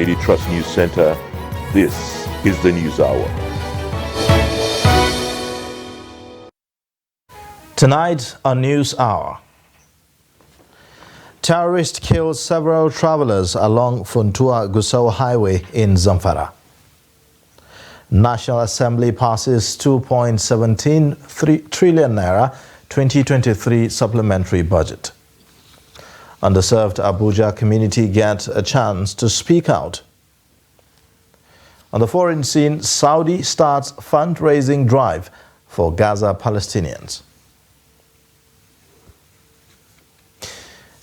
Daily Trust News Center. This is the News Hour. Tonight on News Hour. Terrorists killed several travelers along Funtua-Gusau Highway in Zamfara. National Assembly passes 2.17 trillion naira 2023 supplementary budget. Underserved Abuja community get a chance to speak out. On the foreign scene, Saudi starts fundraising drive for Gaza Palestinians.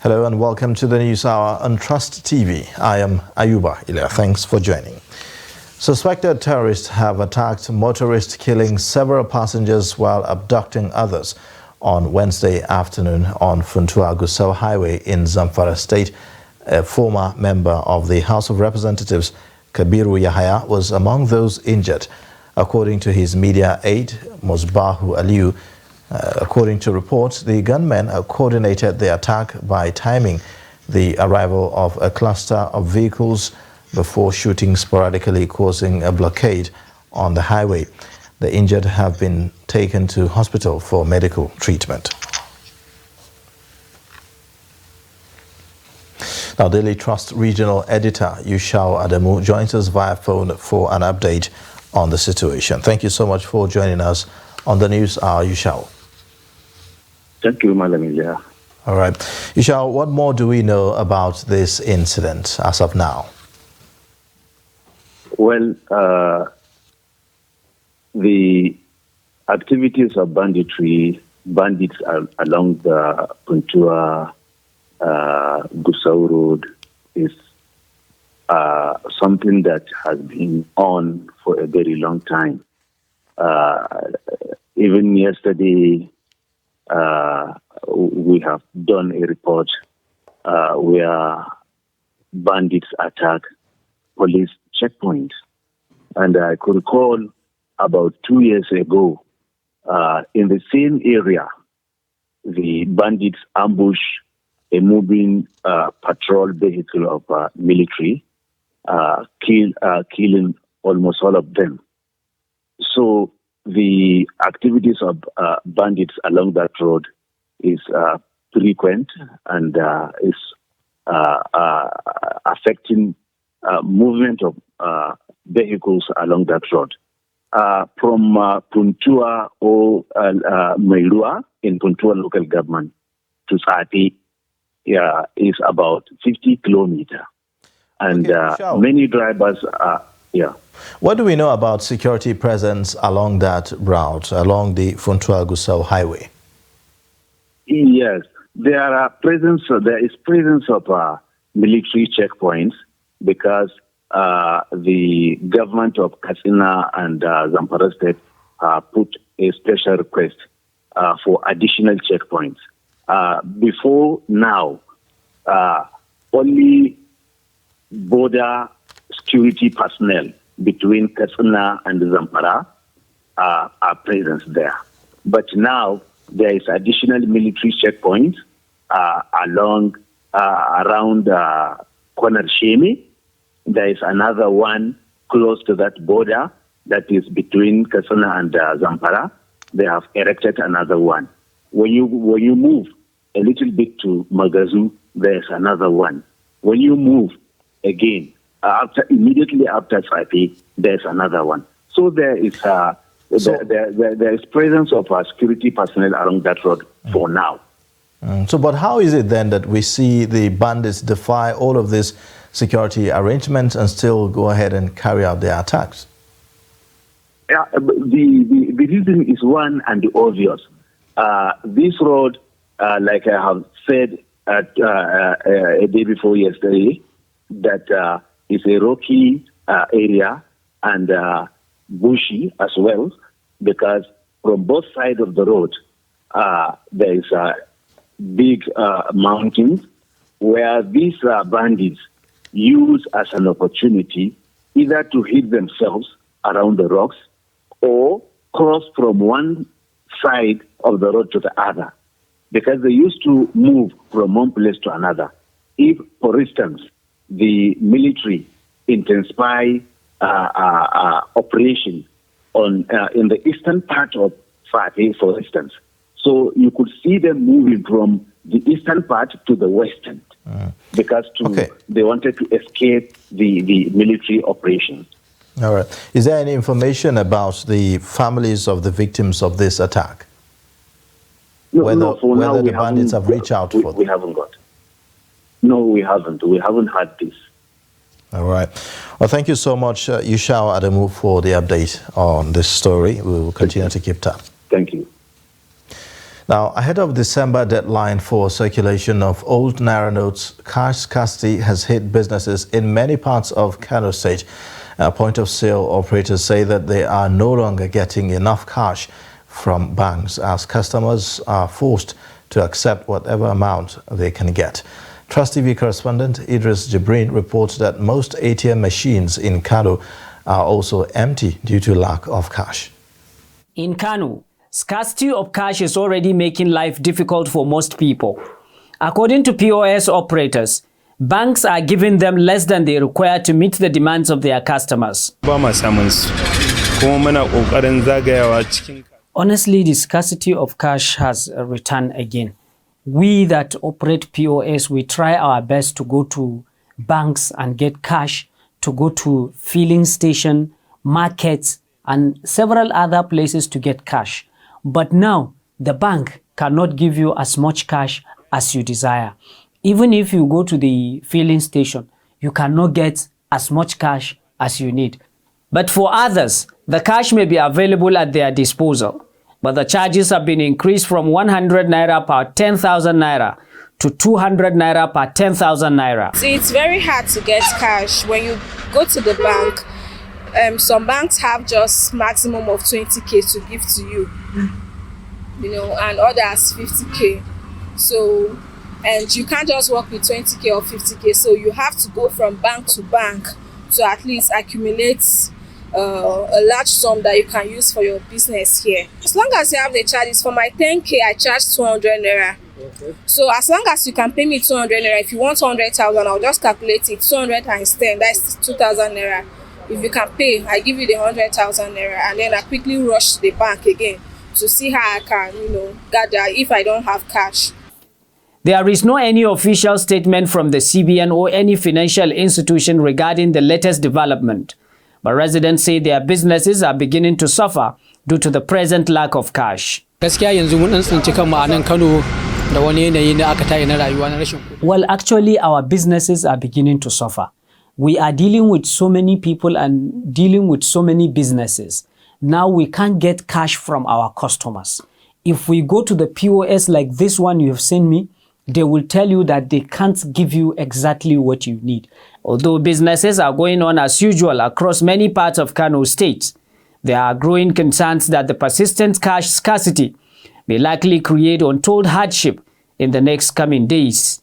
Hello and welcome to the News Hour on Trust TV. I am Ayuba Ilya. Thanks for joining. Suspected terrorists have attacked motorists, killing several passengers while abducting others on Wednesday afternoon on Funtua-Gusau Highway in Zamfara State. A former member of the House of Representatives, Kabiru Yahaya, was among those injured. According to his media aide, Musbahu Aliyu, according to reports, the gunmen coordinated the attack by timing the arrival of a cluster of vehicles before shooting sporadically, causing a blockade on the highway. The injured have been taken to hospital for medical treatment. Now, Daily Trust Regional Editor Yushao Adamu joins us via phone for an update on the situation. Thank you so much for joining us on the News Hour, Yushao. Thank you, Madam Ilya. All right. Yushao, what more do we know about this incident as of now? Well, the activities of bandits along the Puntua-Gusau Road is something that has been on for a very long time. Even yesterday, we have done a report where bandits attack police checkpoints. And I could recall about 2 years ago, in the same area, the bandits ambush a moving patrol vehicle of military, killing almost all of them. So the activities of bandits along that road is frequent and is affecting movement of vehicles along that road. From Puntua or Mairua in Puntua local government to Sati is about 50 kilometers. And many drivers are, What do we know about security presence along that route, along the Funtua-Gusau Highway? Yes, there is presence of military checkpoints because the government of Katsina and Zamfara State put a special request for additional checkpoints. Before now, only border security personnel between Katsina and Zamfara are present there. But now there is additional military checkpoints around Corner Shemi. There is another one close to that border that is between Katsina and Zamfara. They have erected another one. When you move a little bit to Magazu, there's another one. When you move again, immediately after Saipi, there's another one. So there is there is presence of security personnel along that road for now. But how is it then that we see the bandits defy all of these security arrangements and still go ahead and carry out their attacks? Yeah, the reason is one and obvious. This road, like I have said a day before yesterday, that is a rocky area and bushy as well, because from both sides of the road there is a big mountains where these bandits use as an opportunity either to hid themselves around the rocks or cross from one side of the road to the other, because they used to move from one place to another. If, for instance, the military intensify operation on in the eastern part of Fatih, for instance. So you could see them moving from the eastern part to the western because they wanted to escape the military operations. All right. Is there any information about the families of the victims of this attack? Whether the bandits have reached out for them? We haven't got. No, we haven't. We haven't had this. All right. Well, thank you so much, Yushao Adamu, for the update on this story. We will continue to keep tab. Thank you. Now, ahead of December deadline for circulation of old Naira notes, cash scarcity has hit businesses in many parts of Kano State. Point-of-sale operators say that they are no longer getting enough cash from banks as customers are forced to accept whatever amount they can get. Trust TV correspondent Idris Jibrin reports that most ATM machines in Kano are also empty due to lack of cash. In Kano, scarcity of cash is already making life difficult for most people. According to POS operators, banks are giving them less than they require to meet the demands of their customers. Honestly, the scarcity of cash has returned again. We that operate POS, we try our best to go to banks and get cash, to go to filling station, markets, and several other places to get cash. But now, the bank cannot give you as much cash as you desire. Even if you go to the filling station, you cannot get as much cash as you need. But for others, the cash may be available at their disposal. But the charges have been increased from 100 naira per 10,000 naira to 200 naira per 10,000 naira. See, it's very hard to get cash. When you go to the bank, some banks have just maximum of 20k to give to you, and others 50k. So, and you can't just work with 20k or 50k. So you have to go from bank to bank to at least accumulate a large sum that you can use for your business here. As long as you have the charges, for my 10k, I charge 200 naira. Okay. So as long as you can pay me 200 naira, if you want 100,000, I'll just calculate it. 200 times 10, that's 2,000 naira. If you can pay, I give you the 100,000 naira, and then I quickly rush to the bank again to see how I can, gather if I don't have cash. There is no any official statement from the CBN or any financial institution regarding the latest development. But residents say their businesses are beginning to suffer due to the present lack of cash. Well, actually, our businesses are beginning to suffer. We are dealing with so many people and dealing with so many businesses. Now we can't get cash from our customers. If we go to the POS like this one you have seen me, they will tell you that they can't give you exactly what you need. Although businesses are going on as usual across many parts of Kano State, there are growing concerns that the persistent cash scarcity may likely create untold hardship in the next coming days.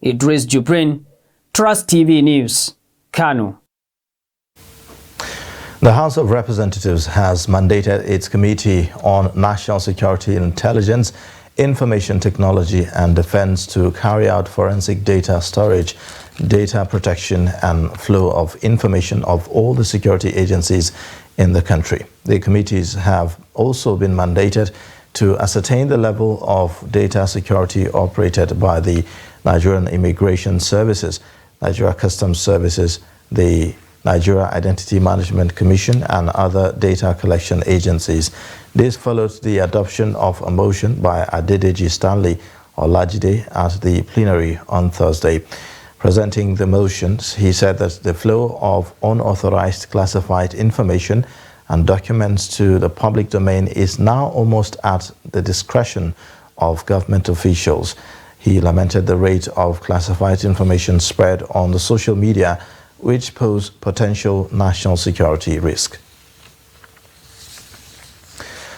Idris Jibrin, Trust TV News, Kano. The House of Representatives has mandated its Committee on National Security and Intelligence, Information Technology and Defense to carry out forensic data storage, data protection and flow of information of all the security agencies in the country. The committees have also been mandated to ascertain the level of data security operated by the Nigerian Immigration Services, Nigeria Customs Services, the Nigeria Identity Management Commission and other data collection agencies. This followed the adoption of a motion by Adedeji Stanley Olajide at the plenary on Thursday. Presenting the motions, he said that the flow of unauthorized classified information and documents to the public domain is now almost at the discretion of government officials. He lamented the rate of classified information spread on the social media, which pose potential national security risk.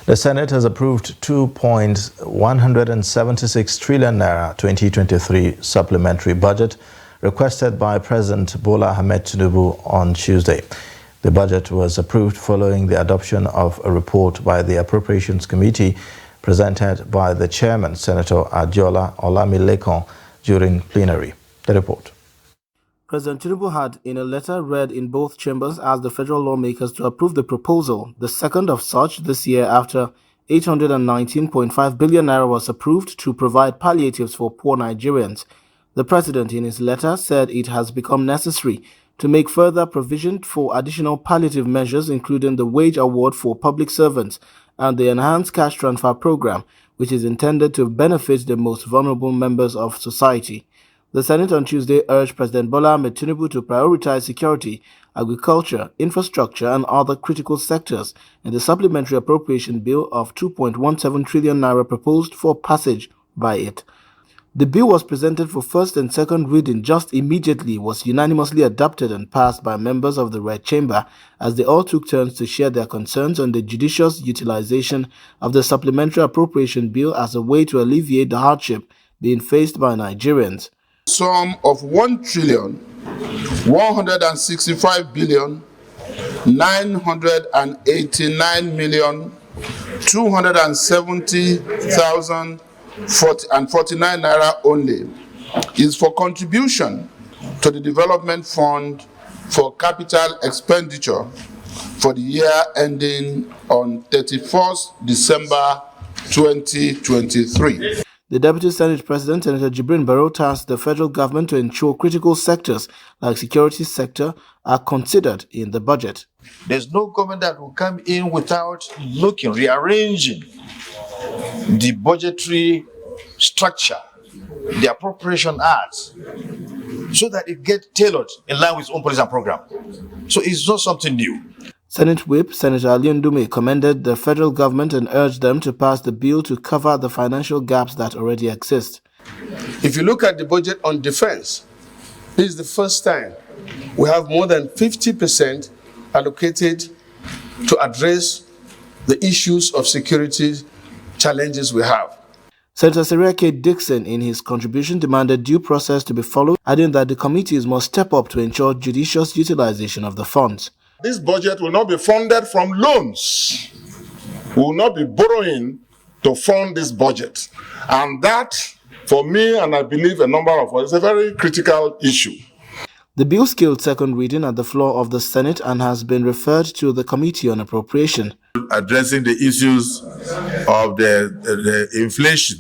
The Senate has approved 2.176 trillion naira 2023 supplementary budget requested by President Bola Ahmed Tinubu on Tuesday. The budget was approved following the adoption of a report by the Appropriations Committee presented by the chairman, Senator Adiola Olamilekan, during plenary. The report. President Tinubu had, in a letter read in both chambers, asked the federal lawmakers to approve the proposal, the second of such this year after 819.5 billion naira was approved to provide palliatives for poor Nigerians. The president, in his letter, said it has become necessary to make further provision for additional palliative measures, including the wage award for public servants and the enhanced cash transfer program, which is intended to benefit the most vulnerable members of society. The Senate on Tuesday urged President Bola Ahmed Tinubu to prioritize security, agriculture, infrastructure, and other critical sectors in the supplementary appropriation bill of 2.17 trillion naira proposed for passage by it. The bill was presented for first and second reading just immediately, was unanimously adopted and passed by members of the Red Chamber as they all took turns to share their concerns on the judicious utilization of the supplementary appropriation bill as a way to alleviate the hardship being faced by Nigerians. Sum of 1,165,989,270,049 naira only is for contribution to the development fund for capital expenditure for the year ending on 31st December 2023. The Deputy Senate President, Senator Jibrin Barrow, tasked the federal government to ensure critical sectors like security sector are considered in the budget. There's no government that will come in without rearranging the budgetary structure, the appropriation acts, so that it gets tailored in line with its own policy and program. So it's not something new. Senate Whip Senator Ali Ndume commended the federal government and urged them to pass the bill to cover the financial gaps that already exist. If you look at the budget on defense, this is the first time we have more than 50% allocated to address the issues of security challenges we have. Senator Seriake Dixon, in his contribution, demanded due process to be followed, adding that the committees must step up to ensure judicious utilization of the funds. This budget will not be funded from loans. We will not be borrowing to fund this budget. And that, for me, and I believe a number of us, is a very critical issue. The bill scaled second reading at the floor of the Senate and has been referred to the Committee on Appropriation. Addressing the issues of the inflation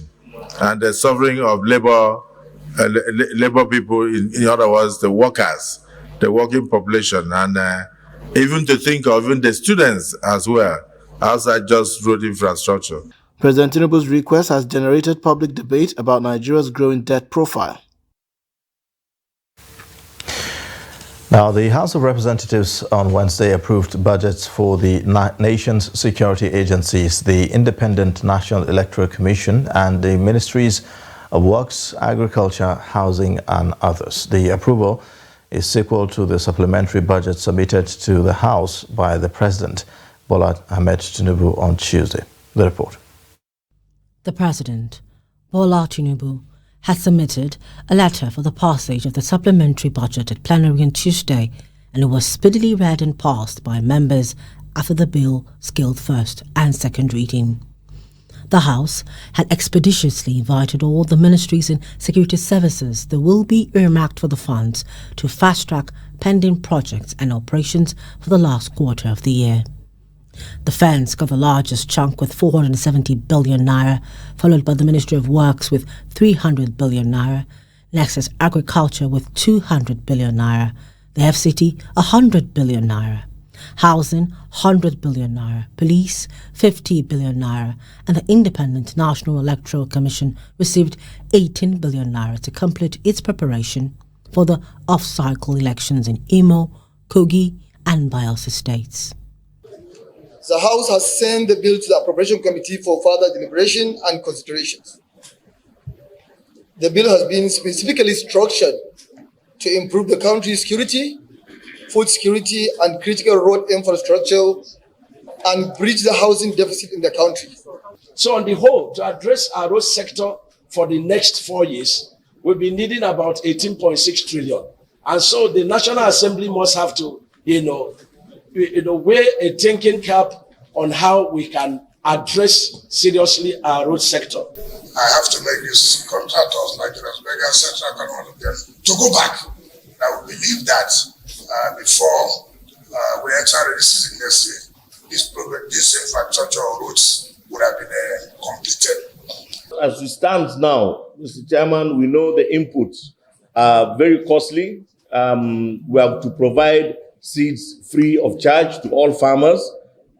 and the suffering of labor people, in other words, the workers, the working population, and even to think of even the students as well, outside just road infrastructure. President Tinubu's request has generated public debate about Nigeria's growing debt profile. Now, the House of Representatives on Wednesday approved budgets for the nation's security agencies, the Independent National Electoral Commission, and the Ministries of Works, Agriculture, Housing, and others. The approval is sequel to the supplementary budget submitted to the House by the President, Bola Ahmed Tinubu, on Tuesday. The report. The President, Bola Tinubu, has submitted a letter for the passage of the supplementary budget at plenary on Tuesday, and it was speedily read and passed by members after the bill scaled first and second reading. The House had expeditiously invited all the ministries and security services that will be earmarked for the funds to fast-track pending projects and operations for the last quarter of the year. Defence got the largest chunk with 470 billion naira, followed by the Ministry of Works with 300 billion naira. Next is Agriculture with 200 billion naira. The FCT, 100 billion naira. Housing, 100 billion naira. Police, 50 billion naira. And the Independent National Electoral Commission received 18 billion naira to complete its preparation for the off-cycle elections in Imo, Kogi, and Bayelsa states. The House has sent the bill to the Appropriation Committee for further deliberation and considerations. The bill has been specifically structured to improve the country's security, food security, and critical road infrastructure, and bridge the housing deficit in the country. So on the whole, to address our road sector for the next 4 years, we'll be needing about 18.6 trillion. And so the National Assembly must have to, weigh a thinking cap on how we can address seriously our road sector. I have to make these contractors, Nigeria's mega central government, to go back I would believe that before we enter the season next year, this infrastructure roads would have been completed. As it stands now, Mr. Chairman, we know the inputs are very costly. We have to provide seeds free of charge to all farmers.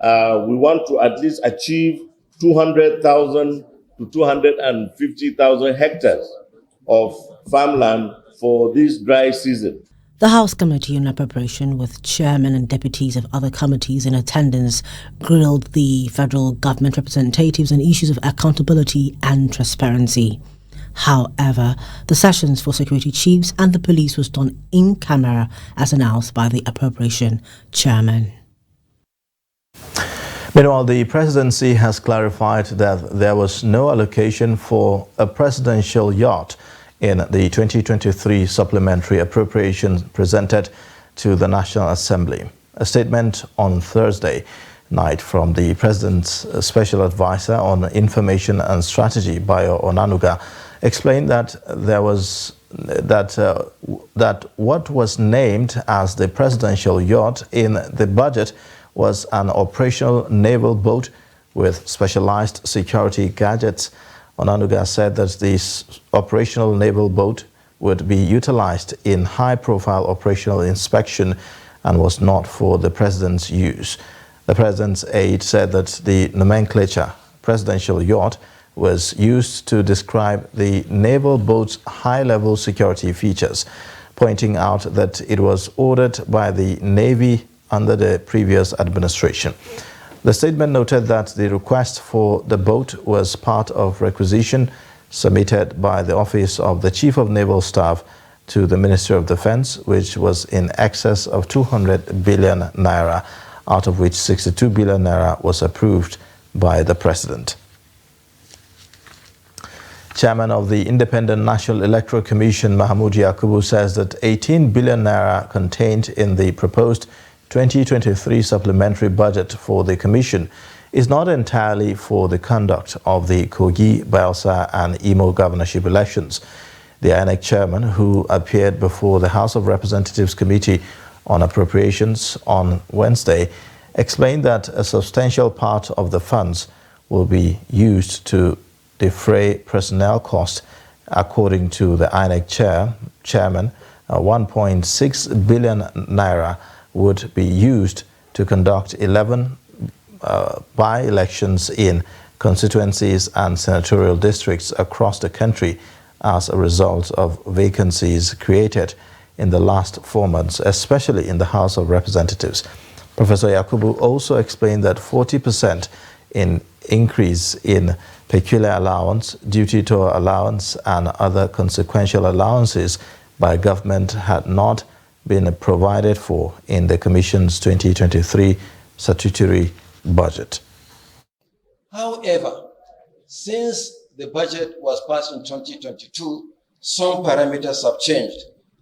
We want to at least achieve 200,000 to 250,000 hectares of farmland for this dry season. The House Committee on Appropriation, with chairmen and deputies of other committees in attendance, grilled the federal government representatives on issues of accountability and transparency. However, the sessions for security chiefs and the police was done in camera as announced by the appropriation chairman. Meanwhile, the presidency has clarified that there was no allocation for a presidential yacht in the 2023 supplementary appropriation presented to the National Assembly. A statement on Thursday night from the President's Special Advisor on Information and Strategy, Bayo Onanuga, explained that that what was named as the presidential yacht in the budget was an operational naval boat with specialized security gadgets. Onanuga said that this operational naval boat would be utilized in high-profile operational inspection and was not for the president's use. The president's aide said that the nomenclature presidential yacht was used to describe the naval boat's high-level security features, pointing out that it was ordered by the Navy under the previous administration. The statement noted that the request for the boat was part of requisition submitted by the Office of the Chief of Naval Staff to the Ministry of Defense, which was in excess of 200 billion naira, out of which 62 billion naira was approved by the President. Chairman of the Independent National Electoral Commission, Mahmoud Yakubu, says that 18 billion naira contained in the proposed 2023 supplementary budget for the Commission is not entirely for the conduct of the Kogi, Bayelsa and Imo governorship elections. The INEC chairman, who appeared before the House of Representatives Committee on Appropriations on Wednesday, explained that a substantial part of the funds will be used to defray personnel costs. According to the INEC chairman, 1.6 billion naira would be used to conduct 11 by-elections in constituencies and senatorial districts across the country as a result of vacancies created in the last 4 months, especially in the House of Representatives. Professor Yakubu also explained that 40% in increase in peculiar allowance, duty to allowance and other consequential allowances by government had not been provided for in the Commission's 2023 statutory budget. However, since the budget was passed in 2022, some parameters have changed.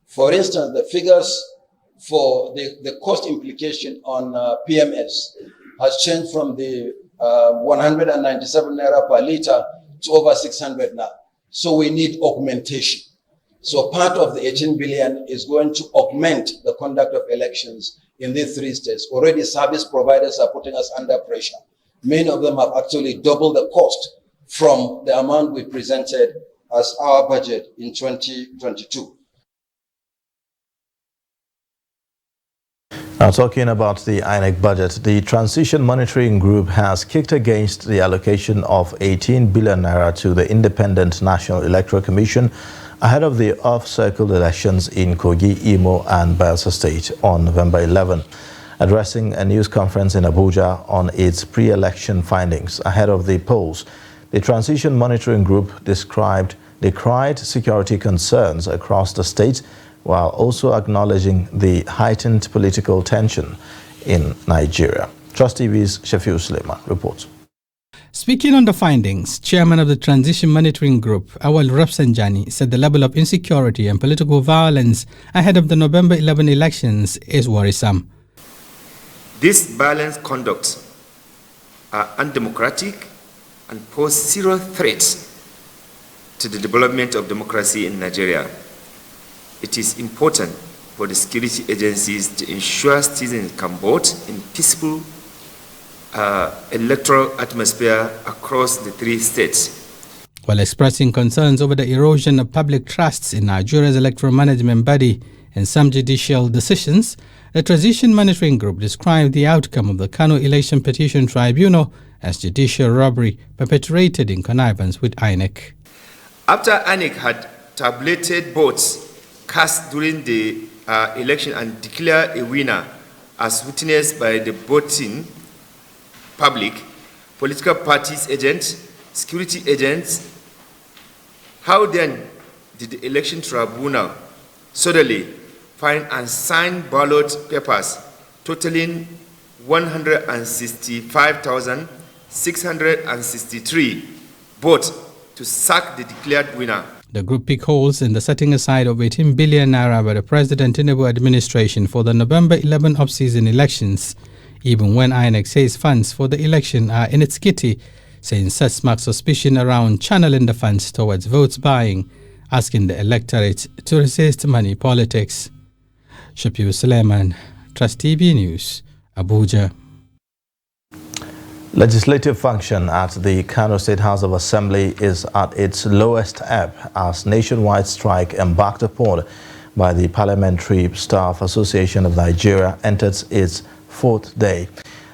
For instance, the figures for the cost implication on PMS has changed from the 197 naira per liter to over 600 now. So we need augmentation. So part of the 18 billion is going to augment the conduct of elections in these 3 states. Already service providers are putting us under pressure. Many of them have actually doubled the cost from the amount we presented as our budget in 2022. Now, talking about the INEC budget, the Transition Monitoring Group has kicked against the allocation of 18 billion naira to the Independent National Electoral Commission ahead of the off-circle elections in Kogi, Imo and Bayelsa State on November 11. Addressing a news conference in Abuja on its pre-election findings ahead of the polls, the Transition Monitoring Group decried security concerns across the state while also acknowledging the heightened political tension in Nigeria. Trust TV's Shafiu Suleiman reports. Speaking on the findings, Chairman of the Transition Monitoring Group, Awal Rafsanjani, said the level of insecurity and political violence ahead of the November 11 elections is worrisome. These violent conducts are undemocratic and pose serious threats to the development of democracy in Nigeria. It is important for the security agencies to ensure citizens can vote in peaceful electoral atmosphere across the 3 states. While expressing concerns over the erosion of public trusts in Nigeria's electoral management body and some judicial decisions, the Transition Monitoring Group described the outcome of the Kano Election Petition Tribunal as judicial robbery perpetrated in connivance with INEC. After INEC had tabulated votes cast during the election and declared a winner as witnessed by the voting public, political parties agents, security agents, how then did the election tribunal suddenly find unsigned ballot papers totaling 165,663 votes to sack the declared winner? The group picked holes in the setting aside of 18 billion naira by the President Tinubu administration for the November 11 off-season elections, even when INEC says funds for the election are in its kitty, saying such marks suspicion around channeling the funds towards votes buying, asking the electorate to resist money politics. Shafiu Suleiman, Trust TV News, Abuja. Legislative function at the Kano State House of Assembly is at its lowest ebb as nationwide strike embarked upon by the Parliamentary Staff Association of Nigeria enters its 4th day.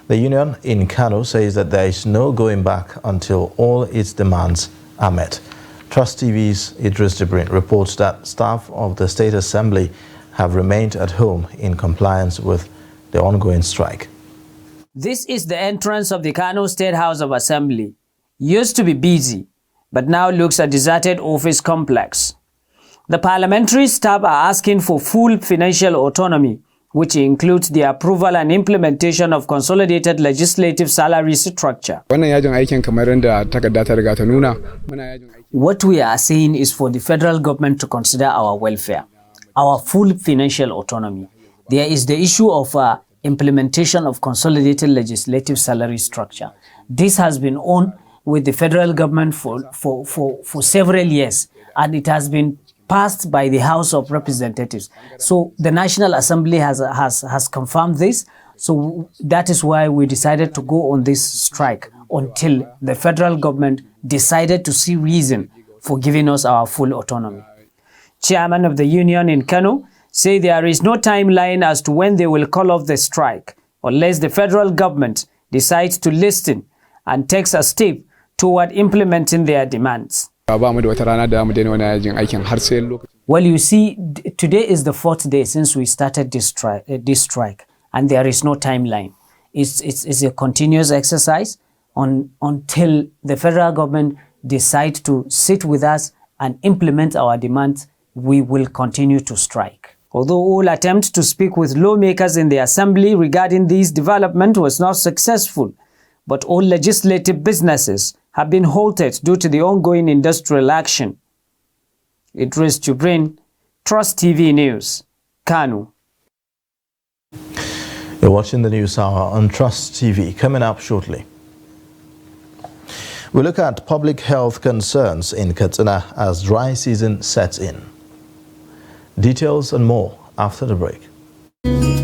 The union in Kano says that there is no going back until all its demands are met. Trust TV's Idris Jibrin reports that staff of the State Assembly have remained at home in compliance with the ongoing strike. This is the entrance of the Kano State House of Assembly. Used to be busy, but now looks a deserted office complex. The parliamentary staff are asking for full financial autonomy, which includes the approval and implementation of consolidated legislative salary structure. What we are saying is for the federal government to consider our welfare, our full financial autonomy. There is the issue of implementation of consolidated legislative salary structure. This has been on with the federal government for several years, and it has been passed by the House of Representatives. So the National Assembly has confirmed this. So that is why we decided to go on this strike until the federal government decided to see reason for giving us our full autonomy. Chairman of the union in Kano say there is no timeline as to when they will call off the strike unless the federal government decides to listen and takes a step toward implementing their demands. Well, you see, today is the 4th day since we started this strike, and there is no timeline. It's a continuous exercise until the federal government decides to sit with us and implement our demands. We will continue to strike. Although all attempts to speak with lawmakers in the assembly regarding this development was not successful, but all legislative businesses have been halted due to the ongoing industrial action. Idris Jibrin, Trust TV News, Kano. You're watching the news hour on Trust TV. Coming up shortly, we look at public health concerns in Katsina as dry season sets in. Details and more after the break.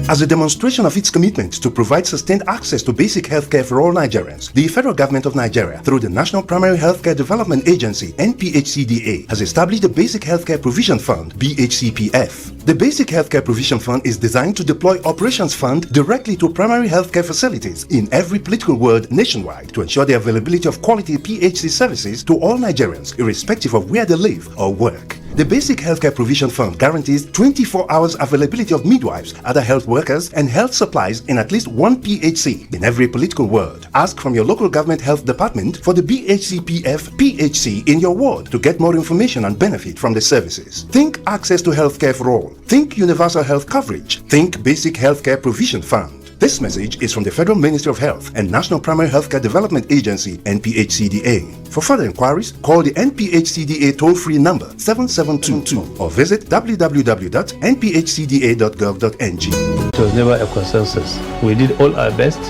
As a demonstration of its commitment to provide sustained access to basic healthcare for all Nigerians, the Federal Government of Nigeria, through the National Primary Healthcare Development Agency, NPHCDA, has established the Basic Healthcare Provision Fund, BHCPF. The Basic Healthcare Provision Fund is designed to deploy Operations Fund directly to primary healthcare facilities in every political ward nationwide to ensure the availability of quality PHC services to all Nigerians, irrespective of where they live or work. The Basic Healthcare Provision Fund guarantees 24 hours availability of midwives, other health workers, and health supplies in at least one PHC in every political ward. Ask from your local government health department for the BHCPF PHC in your ward to get more information and benefit from the services. Think access to healthcare for all. Think universal health coverage. Think Basic Healthcare Provision Fund. This message is from the Federal Ministry of Health and National Primary Healthcare Development Agency, NPHCDA. For further inquiries, call the NPHCDA toll-free number 7722 or visit www.nphcda.gov.ng. It was never a consensus. We did all our best.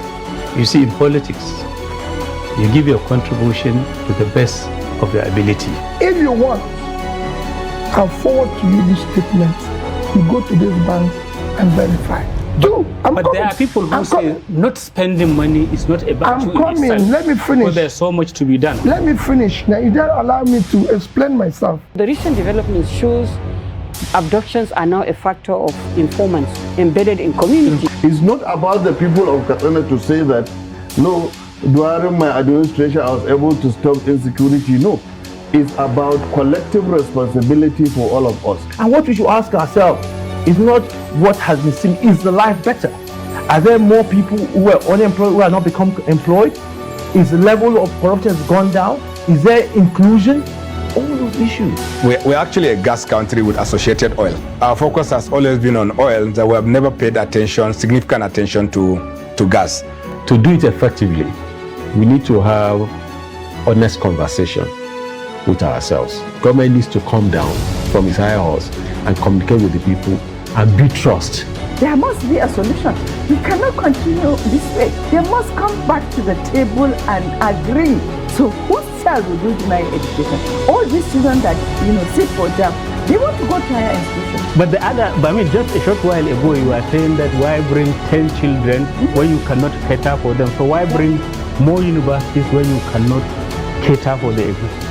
You see, in politics, you give your contribution to the best of your ability. If you want, I'll forward to you this statement. You go to this bank, and verify. But there are people who say not spending money is not a virtue in itself. Let me finish. Because there's so much to be done. Let me finish. Now, you don't allow me to explain myself. The recent development shows abductions are now a factor of informants embedded in community. It's not about the people of Katsina to say that, no, during my administration I was able to stop insecurity. No, it's about collective responsibility for all of us. And what we should ask ourselves is not what has been seen, is the life better? Are there more people who are unemployed who are not become employed? Is the level of corruption has gone down? Is there inclusion? All those issues. We're actually a gas country with associated oil. Our focus has always been on oil, that we have never paid significant attention to gas. To do it effectively, we need to have honest conversation with ourselves. Government needs to come down from its high horse and communicate with the people and build trust. There must be a solution. We cannot continue this way. They must come back to the table and agree. So whose child will do deny education? All these children that sit for them, they want to go to higher institutions. But just a short while ago you were saying that why bring 10 children when you cannot cater for them? So why bring more universities when you cannot cater for the existing?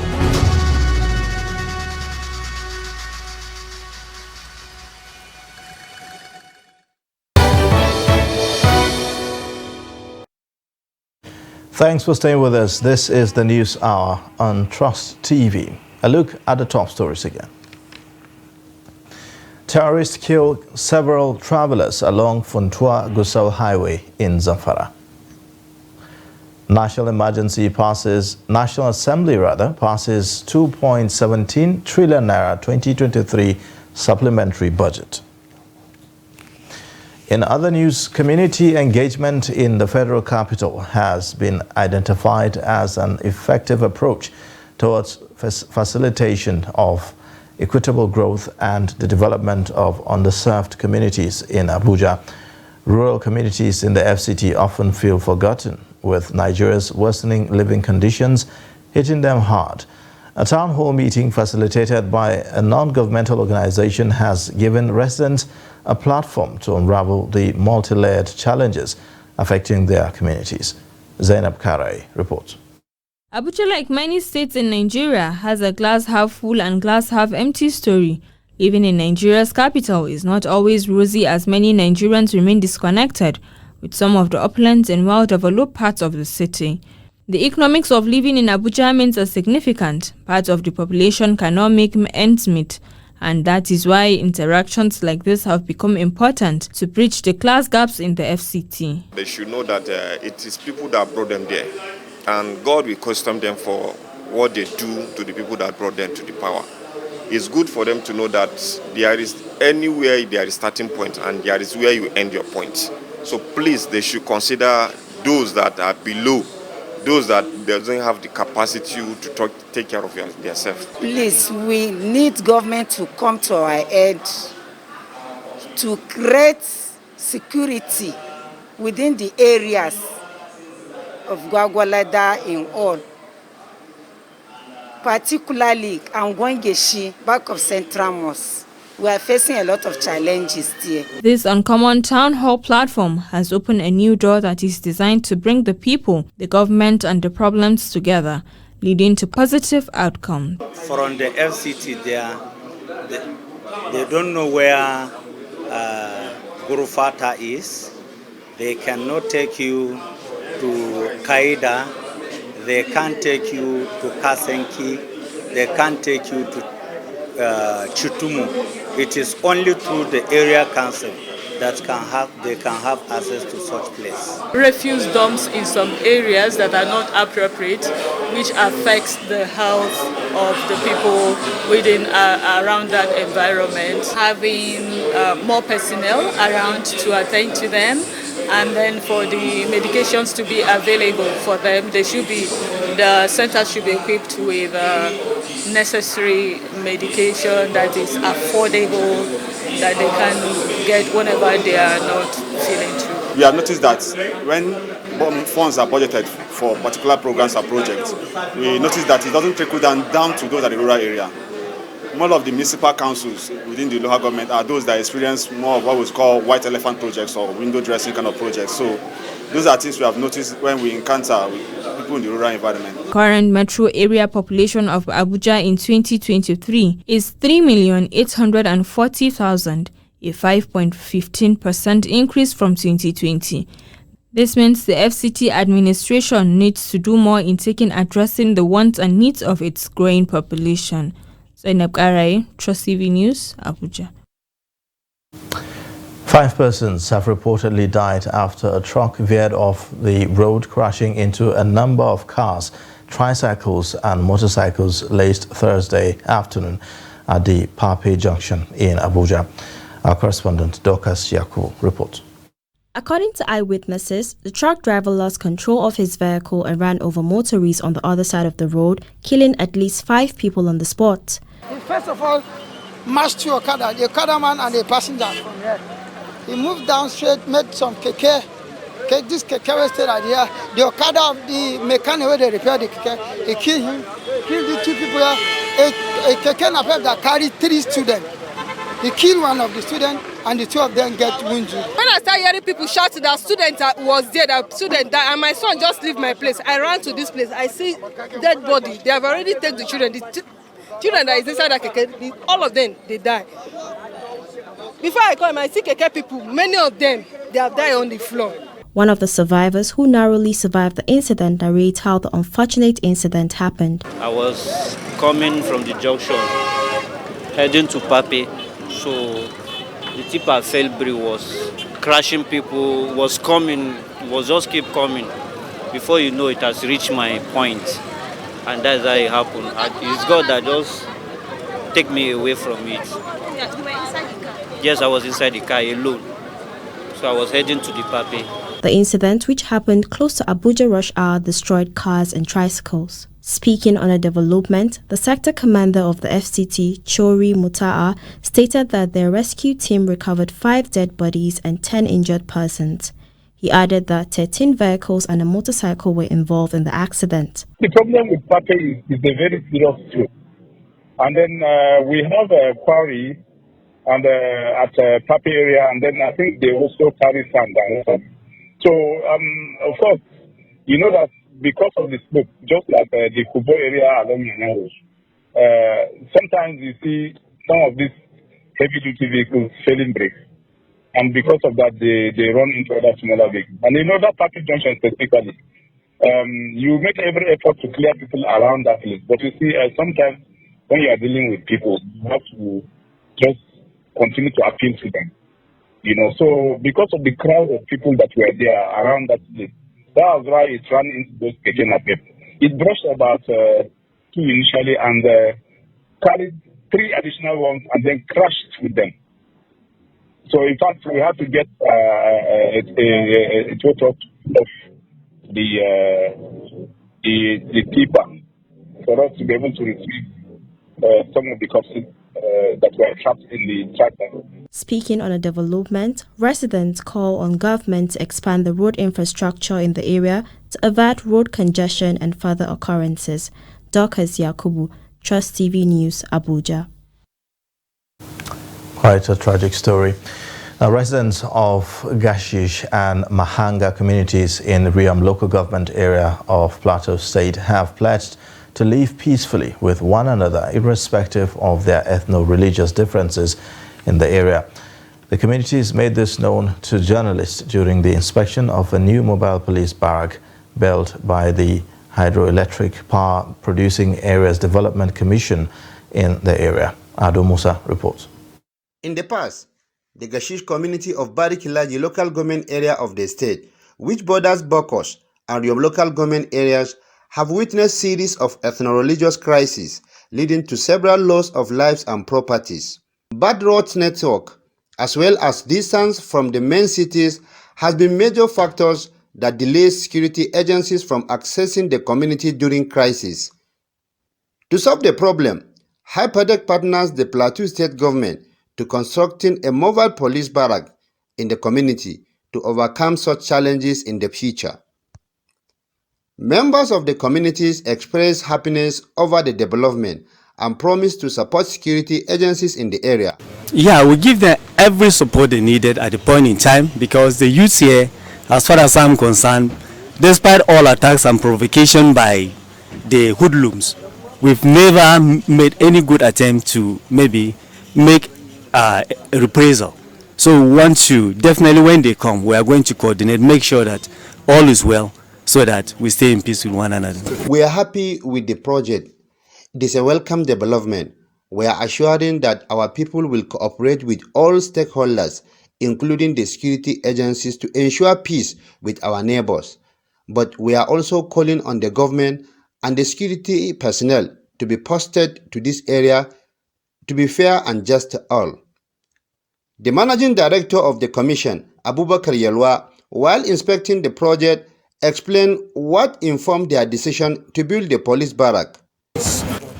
Thanks for staying with us. This is the News Hour on Trust TV. A look at the top stories again. Terrorists kill several travelers along Funtua-Gusau Highway in Zamfara. National Assembly passes 2.17 trillion naira 2023 supplementary budget. In other news, community engagement in the federal capital has been identified as an effective approach towards facilitation of equitable growth and the development of underserved communities in Abuja. Rural communities in the FCT often feel forgotten, with Nigeria's worsening living conditions hitting them hard. A town hall meeting facilitated by a non-governmental organization has given residents a platform to unravel the multi-layered challenges affecting their communities. Zainab Karai reports. Abuja, like many states in Nigeria, has a glass half full and glass half empty story. Living in Nigeria's capital is not always rosy, as many Nigerians remain disconnected with some of the opulent and well-developed parts of the city. The economics of living in Abuja means a significant part of the population cannot make ends meet, and that is why interactions like this have become important to bridge the class gaps in the FCT. They should know that it is people that brought them there, and God will custom them for what they do to the people that brought them to the power. It's good for them to know that there is anywhere there is starting point and there is where you end your point. So please, they should consider those that are below, those that doesn't have the capacity to take care of themselves. Please, we need government to come to our aid to create security within the areas of Gwagwalada in all, particularly Angwangeshi, back of Central Mosque. We are facing a lot of challenges there. This uncommon town hall platform has opened a new door that is designed to bring the people, the government and the problems together, leading to positive outcomes. From the FCT they don't know where Gurufata is. They cannot take you to Kaida. They can't take you to Kasenki. They can't take you to Chutumu. It is only through the area council that they can have access to such place. Refuse dumps in some areas that are not appropriate, which affects the health of the people within around that environment. Having more personnel around to attend to them, and then for the medications to be available for them, the center should be equipped with necessary medication that is affordable, that they can get whenever they are not feeling true. We have noticed that when funds are budgeted for particular programs or projects, we notice that it doesn't trickle down to those at the rural area. more of the municipal councils within the local government are those that experience more of what we call white elephant projects or window dressing kind of projects. So those are things we have noticed when we encounter with people in the rural environment. Current metro area population of Abuja in 2023 is 3,840,000, a 5.15% increase from 2020. This means the FCT administration needs to do more in addressing the wants and needs of its growing population. Zainab Garai, Trust TV News, Abuja. 5 persons have reportedly died after a truck veered off the road, crashing into a number of cars, tricycles and motorcycles late Thursday afternoon at the Pape Junction in Abuja. Our correspondent Dorcas Yaku reports. According to eyewitnesses, the truck driver lost control of his vehicle and ran over motorists on the other side of the road, killing at least 5 people on the spot. He first of all mashed to Okada, the Okada man and the passenger from here. He moved down straight, made some keke. This keke was still right here. The Okada of the mechanic where they repaired the keke, he killed him, killed the 2 people here. A keke napep that carried 3 students. He killed one of the students and the 2 of them get wounded. When I started hearing people shout that student was there, that student died, and my son just left my place, I ran to this place. I see dead body. They have already taken the children. The children that is inside that keke, all of them, they die. Before I come, I see keke people, many of them, they have died on the floor. One of the survivors who narrowly survived the incident narrates how the unfortunate incident happened. I was coming from the junction, heading to Pape. So the tipper Felbury was crashing people, was coming, was just keep coming. Before you know it has reached my point. And that's how it happened. It's God that just take me away from it. You were inside the car? Yes, I was inside the car alone. So I was heading to the Pape. The incident, which happened close to Abuja rush hour, destroyed cars and tricycles. Speaking on a development, the sector commander of the FCT, Chori Muta'a, stated that their rescue team recovered 5 dead bodies and 10 injured persons. He added that 13 vehicles and a motorcycle were involved in the accident. The problem with Pape is a very serious truth. And then we have a quarry and at Pape area, and then I think they also carry sand. So, of course, you know that because of the slope, just like the Kubo area along Yanaros, sometimes you see some of these heavy-duty vehicles failing brakes. And because of that, they run into other smaller vehicles. And in other Pape Junction specifically, you make every effort to clear people around that place. But you see, sometimes when you are dealing with people, you have to just continue to appeal to them. You know, so because of the crowd of people that were there around that place, that was why it ran into those keke napep. It brushed about 2 initially and carried 3 additional ones and then crashed with them. So in fact, we had to get a total of the tipper for us to be able to retrieve some of the corpses that were trapped in the tractor. Speaking on a development, residents call on government to expand the road infrastructure in the area to avert road congestion and further occurrences. Dorcas Yakubu, Trust TV News, Abuja. Quite a tragic story. Residents of Gashish and Mahanga communities in Riam local government area of Plateau State have pledged to live peacefully with one another, irrespective of their ethno-religious differences in the area. The communities made this known to journalists during the inspection of a new mobile police barrack built by the Hydroelectric Power Producing Areas Development Commission in the area. Ado Musa reports. In the past, the Gashish community of Barikilaji local government area of the state, which borders Bokos and Riom local government areas, have witnessed series of ethno-religious crises leading to several loss of lives and properties. Bad roads network, as well as distance from the main cities, has been major factors that delay security agencies from accessing the community during crisis. To solve the problem, Hyperdeck partners the Plateau State government to constructing a mobile police barrack in the community to overcome such challenges in the future. Members of the communities expressed happiness over the development and promised to support security agencies in the area. Yeah, we give them every support they needed at the point in time, because the youth here, as far as I'm concerned, despite all attacks and provocation by the hoodlums, we've never made any good attempt to maybe make a reprisal. So we want to, definitely when they come, we are going to coordinate, make sure that all is well, so that we stay in peace with one another. We are happy with the project. It is a welcome development. We are assuring that our people will cooperate with all stakeholders, including the security agencies, to ensure peace with our neighbors. But we are also calling on the government and the security personnel to be posted to this area to be fair and just to all. The managing director of the commission, Abubakar Yelwa, while inspecting the project, explained what informed their decision to build the police barrack.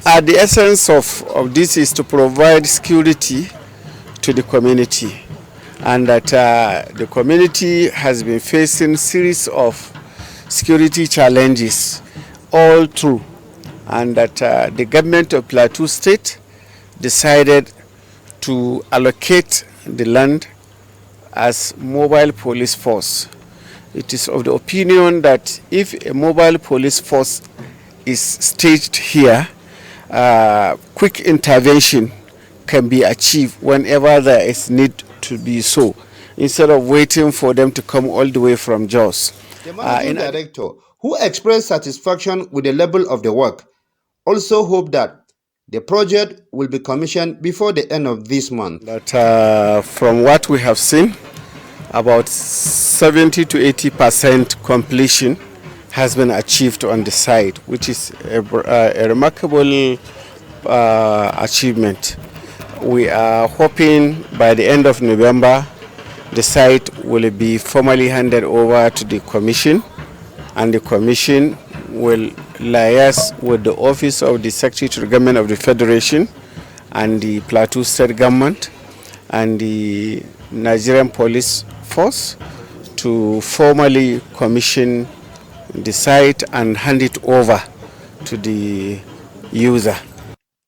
The essence of this is to provide security to the community, and that the community has been facing series of security challenges all through, and that the government of Plateau State decided to allocate the land as mobile police force. It is of the opinion that if a mobile police force is staged here, quick intervention can be achieved whenever there is need to be so, instead of waiting for them to come all the way from Jos. The managing director, who expressed satisfaction with the level of the work, also hoped that the project will be commissioned before the end of this month. But from what we have seen, about 70 to 80% completion has been achieved on the site, which is a remarkable achievement. We are hoping by the end of November, the site will be formally handed over to the commission, and the commission will liaise with the office of the Secretary to the Government of the Federation and the Plateau State Government and the Nigerian Police Force to formally commission the site and hand it over to the user.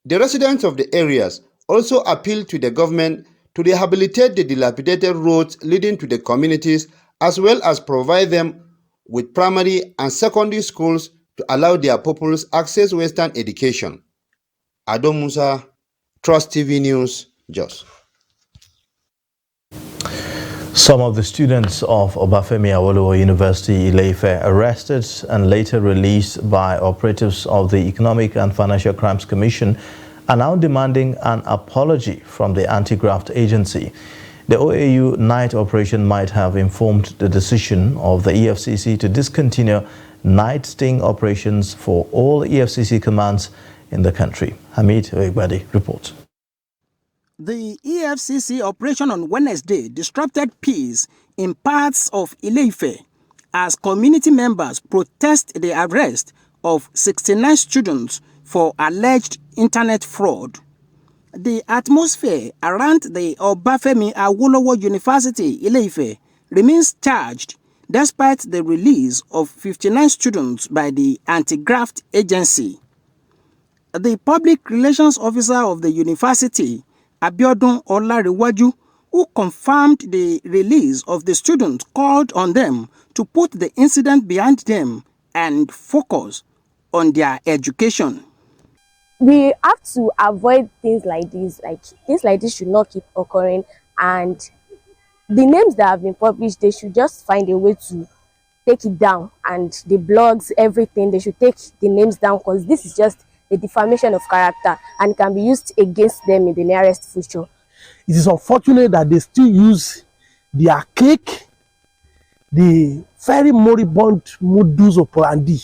The residents of the areas also appealed to the government to rehabilitate the dilapidated roads leading to the communities, as well as provide them with primary and secondary schools to allow their populace access Western education. Adom Musa, Trust TV News, Jos. Some of the students of Obafemi Awolowo University, Ile-Ife, arrested and later released by operatives of the Economic and Financial Crimes Commission, are now demanding an apology from the anti-graft agency. The OAU night operation might have informed the decision of the EFCC to discontinue night sting operations for all EFCC commands in the country. Hamid Oegbadi reports. The EFCC operation on Wednesday disrupted peace in parts of Ile-Ife as community members protest the arrest of 69 students for alleged internet fraud. The atmosphere around the Obafemi Awolowo University, Ile-Ife, remains charged despite the release of 59 students by the anti-graft agency. The public relations officer of the university, Abiodun Olarewaju, who confirmed the release of the students, called on them to put the incident behind them and focus on their education. We have to avoid things like this. Things like this should not keep occurring, and the names that have been published, they should just find a way to take it down, and the blogs, everything, they should take the names down, because this is just a defamation of character and can be used against them in the nearest future. It is unfortunate that they still use the archaic, the very moribund modus operandi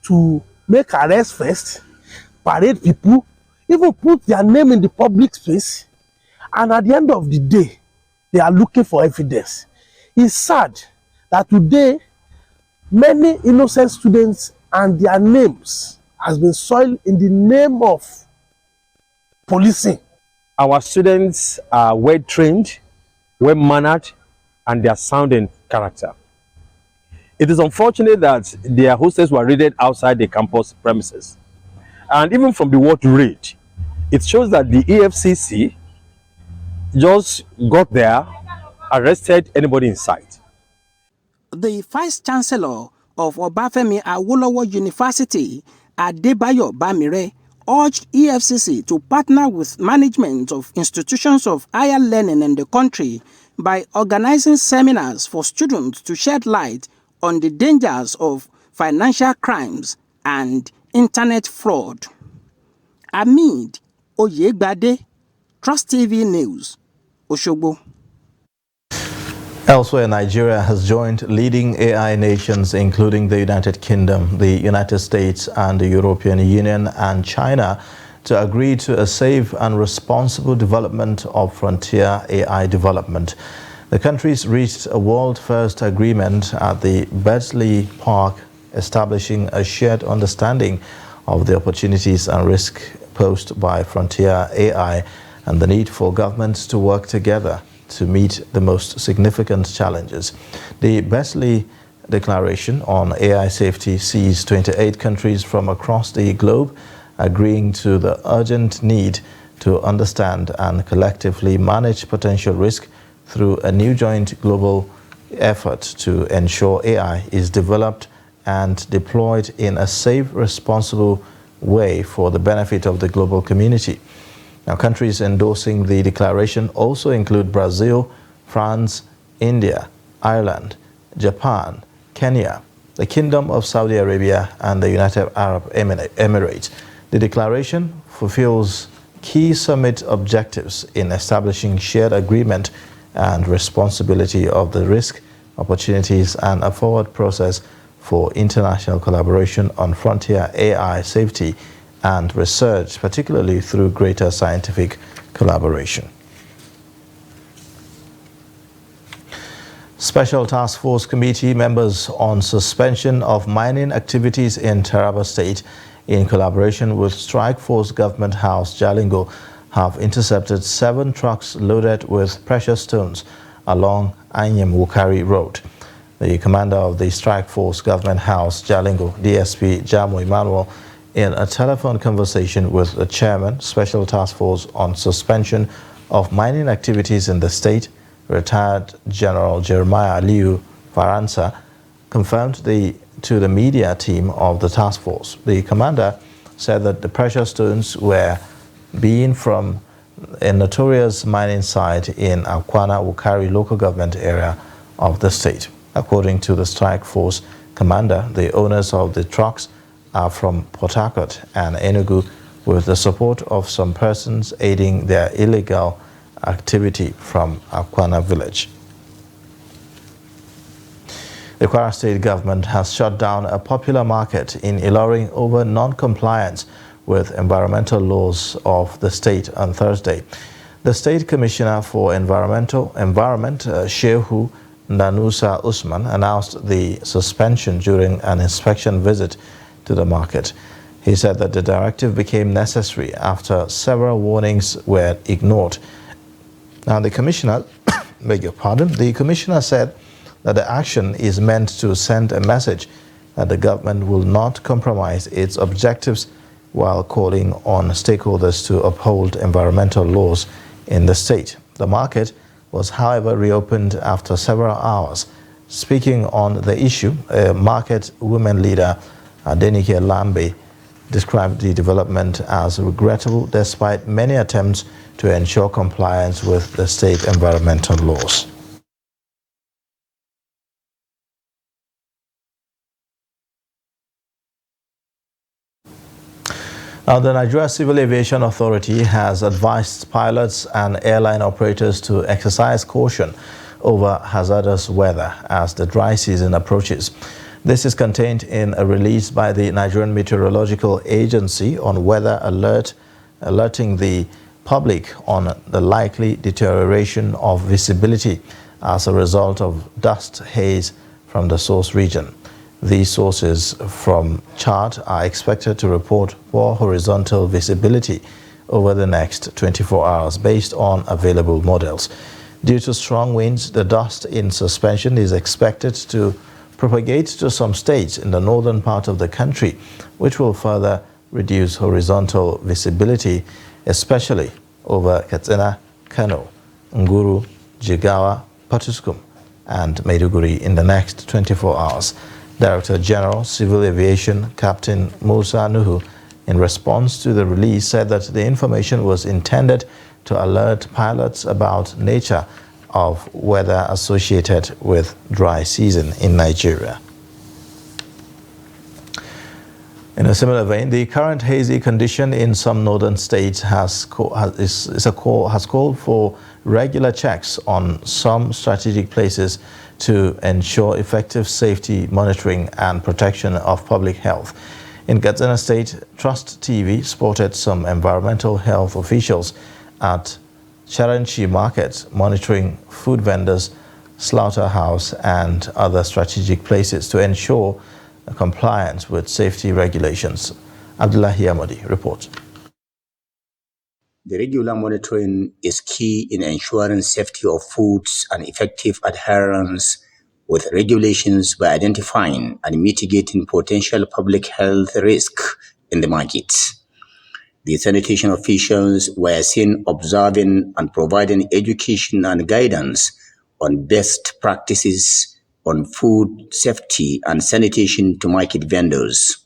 to make arrests first, parade people, even put their name in the public space, and at the end of the day, they are looking for evidence. It's sad that today, many innocent students and their names has been soiled in the name of policing. Our students are well trained, well mannered, and they are sound in character. It is unfortunate that their hostels were raided outside the campus premises. And even from the word raid, it shows that the EFCC just got there, arrested anybody in sight. The Vice Chancellor of Obafemi Awolowo University, Adebayo Bamire, urged EFCC to partner with management of institutions of higher learning in the country by organizing seminars for students to shed light on the dangers of financial crimes and internet fraud. Amid Oyegbade, Trust TV News, Osogbo. Elsewhere, Nigeria has joined leading AI nations, including the United Kingdom, the United States, and the European Union and China, to agree to a safe and responsible development of frontier AI development. The countries reached a world-first agreement at the Bletchley Park, establishing a shared understanding of the opportunities and risk posed by frontier AI and the need for governments to work together to meet the most significant challenges. The Bletchley Declaration on AI Safety sees 28 countries from across the globe agreeing to the urgent need to understand and collectively manage potential risk through a new joint global effort to ensure AI is developed and deployed in a safe, responsible way for the benefit of the global community. Now, countries endorsing the declaration also include Brazil, France, India, Ireland, Japan, Kenya, the Kingdom of Saudi Arabia, and the United Arab Emirates. The declaration fulfills key summit objectives in establishing shared agreement and responsibility of the risk, opportunities, and a forward process for international collaboration on frontier AI safety and research, particularly through greater scientific collaboration. Special Task Force Committee members on suspension of mining activities in Taraba State, in collaboration with Strike Force Government House Jalingo, have intercepted 7 trucks loaded with precious stones along Anyem-Wukari Road. The commander of the Strike Force Government House Jalingo, DSP Jamo Emmanuel, in a telephone conversation with the chairman, Special Task Force on Suspension of Mining Activities in the state, retired General Jeremiah Aliu Faransa, confirmed to the media team of the task force. The commander said that the precious stones were being from a notorious mining site in Akwana-Wukari local government area of the state. According to the Strike Force commander, the owners of the trucks are from Port Harcourt and Enugu, with the support of some persons aiding their illegal activity from Akwana village. The Kwara State government has shut down a popular market in Ilorin over non-compliance with environmental laws of the state on Thursday. The State Commissioner for Environment, Shehu Nanusa Usman, announced the suspension during an inspection visit to the market. He said that the directive became necessary after several warnings were ignored. Now, the commissioner, the commissioner said that the action is meant to send a message that the government will not compromise its objectives while calling on stakeholders to uphold environmental laws in the state. The market was, however, reopened after several hours. Speaking on the issue, a market women leader, Denike Lambe, described the development as regrettable despite many attempts to ensure compliance with the state environmental laws. Now, the Nigeria Civil Aviation Authority has advised pilots and airline operators to exercise caution over hazardous weather as the dry season approaches. This is contained in a release by the Nigerian Meteorological Agency on weather alerting the public on the likely deterioration of visibility as a result of dust haze from the source region. These sources from chart are expected to report poor horizontal visibility over the next 24 hours based on available models. Due to strong winds, the dust in suspension is expected to propagate to some states in the northern part of the country, which will further reduce horizontal visibility, especially over Katsina, Kano, Nguru, Jigawa, Patuskum, and Maiduguri in the next 24 hours. Director General, Civil Aviation, Captain Musa Nuhu, in response to the release, said that the information was intended to alert pilots about nature of weather associated with dry season in Nigeria. In a similar vein, the current hazy condition in some northern states has called for regular checks on some strategic places to ensure effective safety monitoring and protection of public health. In Katsina State, Trust TV spotted some environmental health officials at Charanchi Market monitoring food vendors, slaughterhouse and other strategic places to ensure compliance with safety regulations. Abdullahi Amadi reports. The regular monitoring is key in ensuring safety of foods and effective adherence with regulations by identifying and mitigating potential public health risk in the market. The sanitation officials were seen observing and providing education and guidance on best practices on food safety and sanitation to market vendors.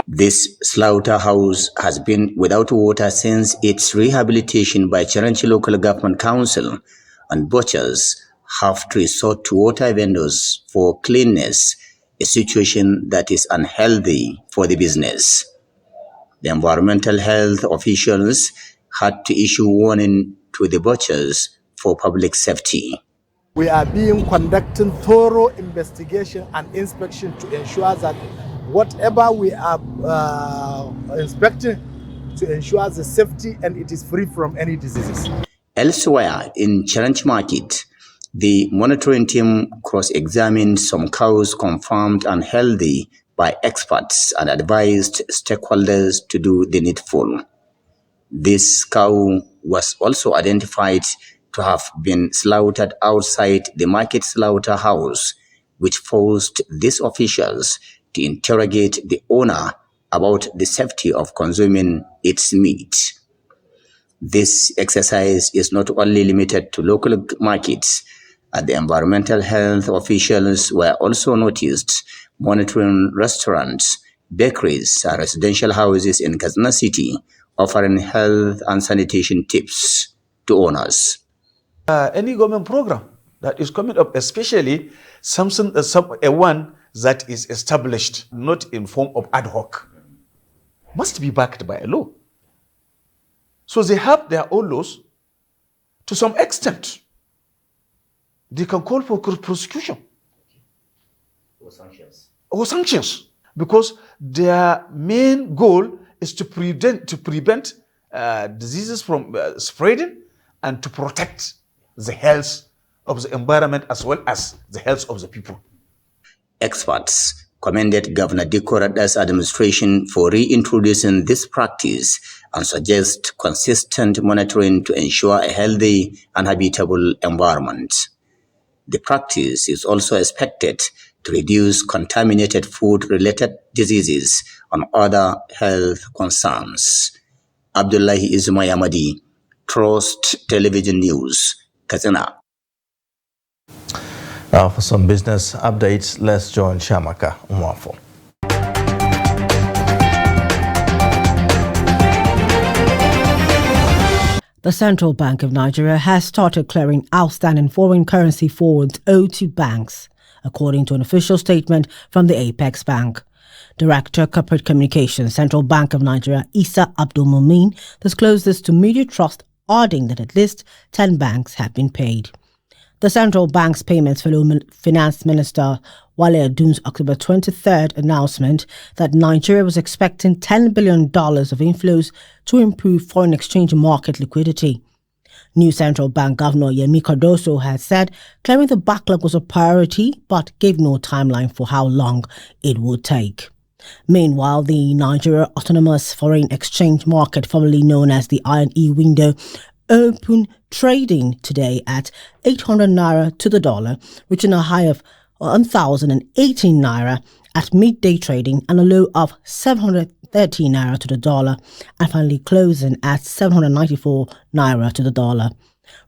This slaughterhouse has been without water since its rehabilitation by Charanchi Local Government Council, and butchers have to resort to water vendors for cleanness, a situation that is unhealthy for the business. The environmental health officials had to issue warning to the butchers for public safety. We are conducting thorough investigation and inspection to ensure that whatever we are inspecting to ensure the safety and it is free from any diseases. Elsewhere in Charanchi Market, the monitoring team cross-examined some cows confirmed unhealthy by experts and advised stakeholders to do the needful. This cow was also identified to have been slaughtered outside the market slaughterhouse, which forced these officials to interrogate the owner about the safety of consuming its meat. This exercise is not only limited to local markets. The environmental health officials were also noticed monitoring restaurants, bakeries, and residential houses in Katsina City, offering health and sanitation tips to owners. Any government program that is coming up, especially a one that is established, not in form of ad hoc, must be backed by a law. So they have their own laws to some extent. They can call for prosecution or sanctions because their main goal is to prevent diseases from spreading and to protect the health of the environment as well as the health of the people. Experts commended Governor Dikko Radda's administration for reintroducing this practice and suggest consistent monitoring to ensure a healthy and habitable environment. The practice is also expected to reduce contaminated food-related diseases and other health concerns. Abdullahi Amadi, Trust Television News, Katsina. Now for some business updates, let's join Shamaka Umwafo. The Central Bank of Nigeria has started clearing outstanding foreign currency forwards owed to banks, according to an official statement from the Apex Bank. Director Corporate Communications, Central Bank of Nigeria, Isa Abdul Mumin, disclosed this to Media Trust, adding that at least 10 banks have been paid. The central bank's payments follow Finance Minister Wale Adun's October 23rd announcement that Nigeria was expecting $10 billion of inflows to improve foreign exchange market liquidity. New Central Bank Governor Yemi Cardoso had said clearing the backlog was a priority but gave no timeline for how long it would take. Meanwhile, the Nigeria Autonomous Foreign Exchange Market, formerly known as the INE window, opened trading today at 800 naira to the dollar, reaching a high of 1,018 naira at midday trading and a low of 730 naira to the dollar, and finally closing at 794 naira to the dollar.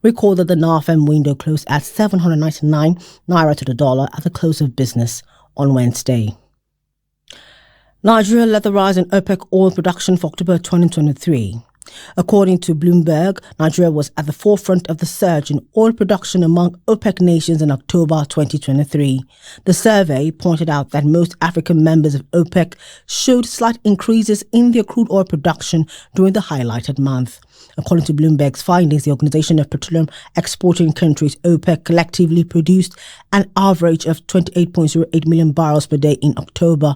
Recall that the NAFEM window closed at 799 naira to the dollar at the close of business on Wednesday. Nigeria led the rise in OPEC oil production for October 2023. According to Bloomberg, Nigeria was at the forefront of the surge in oil production among OPEC nations in October 2023. The survey pointed out that most African members of OPEC showed slight increases in their crude oil production during the highlighted month. According to Bloomberg's findings, the Organization of Petroleum Exporting Countries, OPEC, collectively produced an average of 28.08 million barrels per day in October,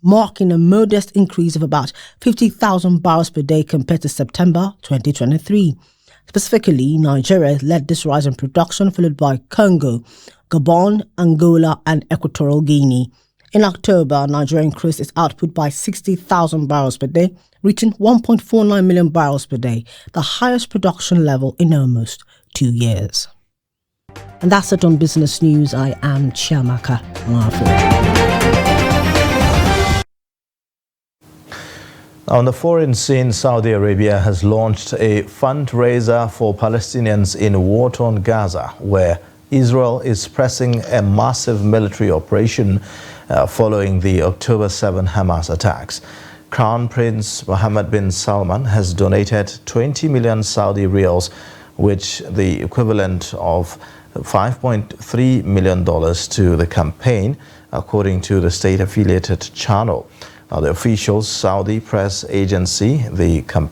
marking a modest increase of about 50,000 barrels per day compared to September 2023. Specifically, Nigeria led this rise in production, followed by Congo, Gabon, Angola, and Equatorial Guinea. In October, Nigeria increased its output by 60,000 barrels per day, reaching 1.49 million barrels per day, the highest production level in almost 2 years. And that's it on Business News. I am Chiamaka Mwafo. On the foreign scene, Saudi Arabia has launched a fundraiser for Palestinians in war-torn Gaza, where Israel is pressing a massive military operation following the October 7 Hamas attacks. Crown Prince Mohammed bin Salman has donated 20 million Saudi riyals, which the equivalent of $5.3 million to the campaign, according to the state-affiliated channel. The official Saudi press agency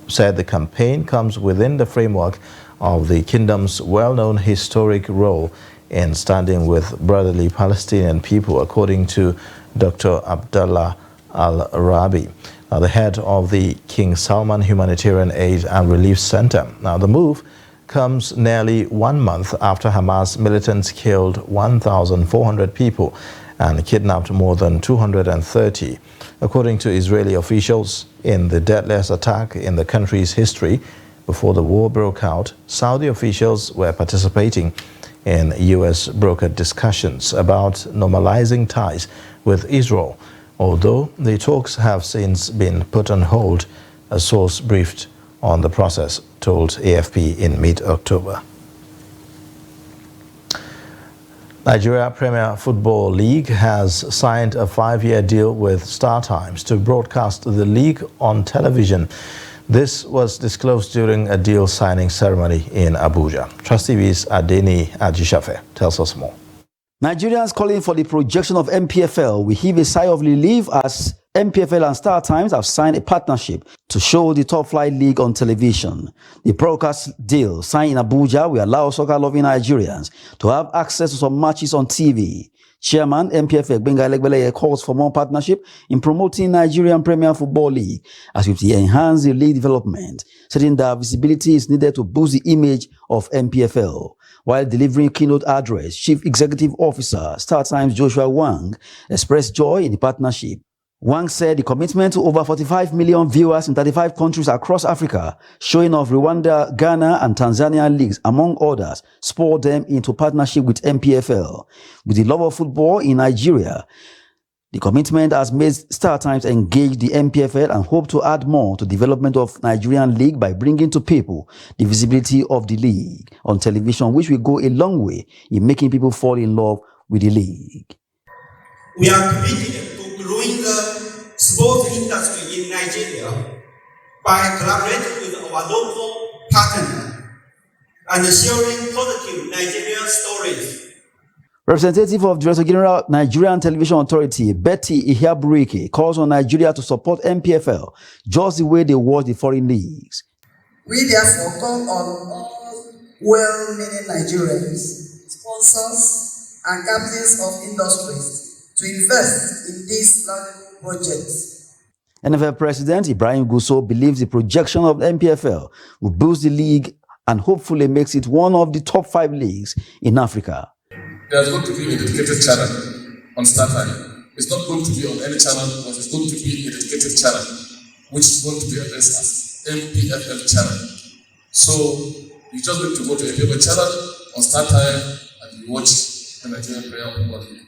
said the campaign comes within the framework of the kingdom's well-known historic role in standing with brotherly Palestinian people, according to Dr. Abdullah Al-Rabi, the head of the King Salman Humanitarian Aid and Relief Center. Now, the move comes nearly 1 month after Hamas militants killed 1,400 people and kidnapped more than 230. According to Israeli officials, in the deadliest attack in the country's history before the war broke out, Saudi officials were participating in U.S. brokered discussions about normalizing ties with Israel, although the talks have since been put on hold, a source briefed on the process told AFP in mid-October. Nigeria Premier Football League has signed a 5-year deal with StarTimes to broadcast the league on television. This was disclosed during a deal signing ceremony in Abuja. Trust TV's Adeni Ajishafe tells us more. Nigerians calling for the projection of MPFL will heave a sigh of relief as MPFL and StarTimes have signed a partnership to show the top flight league on television. The broadcast deal signed in Abuja will allow soccer-loving Nigerians to have access to some matches on TV. Chairman MPFL Gbenga Elegbeleye calls for more partnership in promoting Nigerian Premier Football League as it will enhance the league development, saying that visibility is needed to boost the image of MPFL. While delivering keynote address, Chief Executive Officer StarTimes Joshua Wang expressed joy in the partnership. Wang said the commitment to over 45 million viewers in 35 countries across Africa, showing of Rwanda, Ghana and Tanzania leagues, among others, spurred them into partnership with MPFL. With the love of football in Nigeria, the commitment has made StarTimes engage the MPFL and hope to add more to development of Nigerian league by bringing to people the visibility of the league on television, which will go a long way in making people fall in love with the league. We are committed to growing the sports industry in Nigeria by collaborating with our local partners and sharing positive Nigerian stories. Representative of Director General Nigerian Television Authority, Betty Ihiaburike, calls on Nigeria to support MPFL just the way they watch the foreign leagues. We therefore call on all well-meaning Nigerians, sponsors, and captains of industries to invest in these learning projects. NFL President Ibrahim Gusso believes the projection of MPFL will boost the league and hopefully makes it one of the top 5 leagues in Africa. There's going to be a dedicated channel on StarTime. It's not going to be on any channel, but it's going to be a dedicated channel, which is going to be addressed as MPFL channel. So you just need to go to a MPFL channel on StarTime and you watch the Nigerian Premier Football League.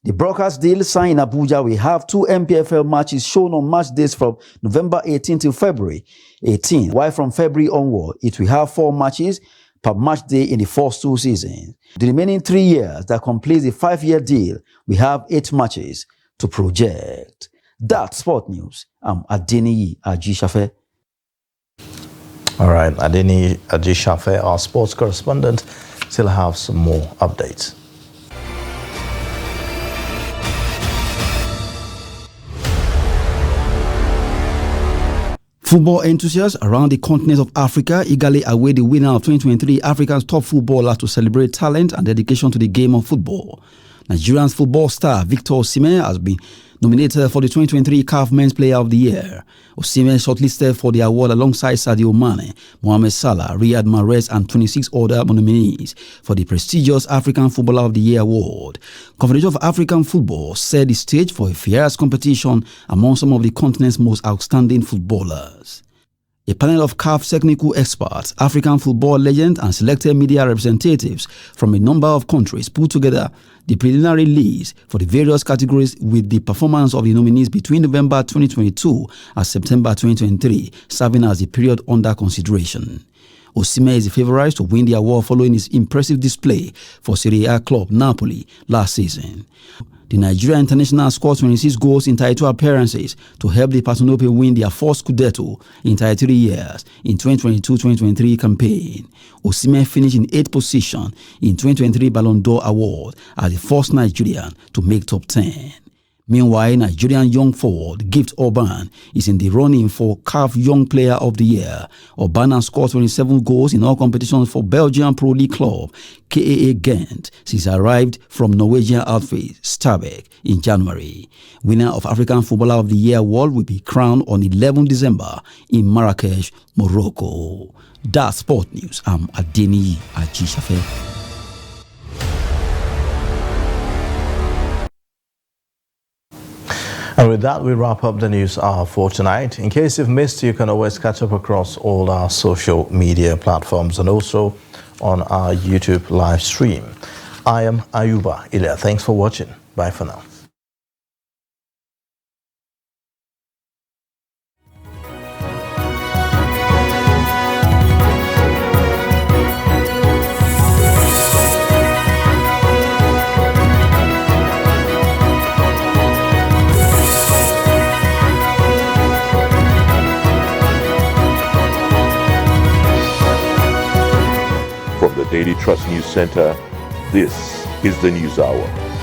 The broadcast deal signed in Abuja will have 2 MPFL matches shown on match days from November 18 till February 18, while from February onward, it will have 4 matches per match day in the first 2 seasons. The remaining 3 years that completes the 5-year deal, we have 8 matches to project. That's Sport News. I'm Adeniyi Ajishafe. All right, Adeniyi Ajishafe, our sports correspondent, still have some more updates. Football enthusiasts around the continent of Africa eagerly await the winner of 2023 Africa's top footballer to celebrate talent and dedication to the game of football. Nigerian's football star Victor Osimhen has been nominated for the 2023 CAF Men's Player of the Year. Osimhen shortlisted for the award alongside Sadio Mane, Mohamed Salah, Riyad Mahrez and 26 other nominees for the prestigious African Footballer of the Year award. Confederation of African Football set the stage for a fierce competition among some of the continent's most outstanding footballers. A panel of CAF technical experts, African football legends and selected media representatives from a number of countries put together the preliminary list for the various categories, with the performance of the nominees between November 2022 and September 2023 serving as the period under consideration. Osimhen is the favourite to win the award following his impressive display for Serie A club Napoli last season. The Nigeria international scored 26 goals in 32 appearances to help the Parthenope win their first Scudetto in 33 years in 2022-2023 campaign. Osimhen finished in 8th position in 2023 Ballon d'Or award as the first Nigerian to make top 10. Meanwhile, Nigerian young forward Gift Orban is in the running for CAF Young Player of the Year. Orban has scored 27 goals in all competitions for Belgian Pro League club KAA Ghent since he arrived from Norwegian outfit Stabæk in January. Winner of African Footballer of the Year award will be crowned on 11 December in Marrakesh, Morocco. That's Sport News. I'm Adeniyi Ajishafe. And with that, we wrap up the news hour for tonight. In case you've missed, you can always catch up across all our social media platforms and also on our YouTube live stream. I am Ayuba Ilya. Thanks for watching. Bye for now. From the Daily Trust News Center, this is the News Hour.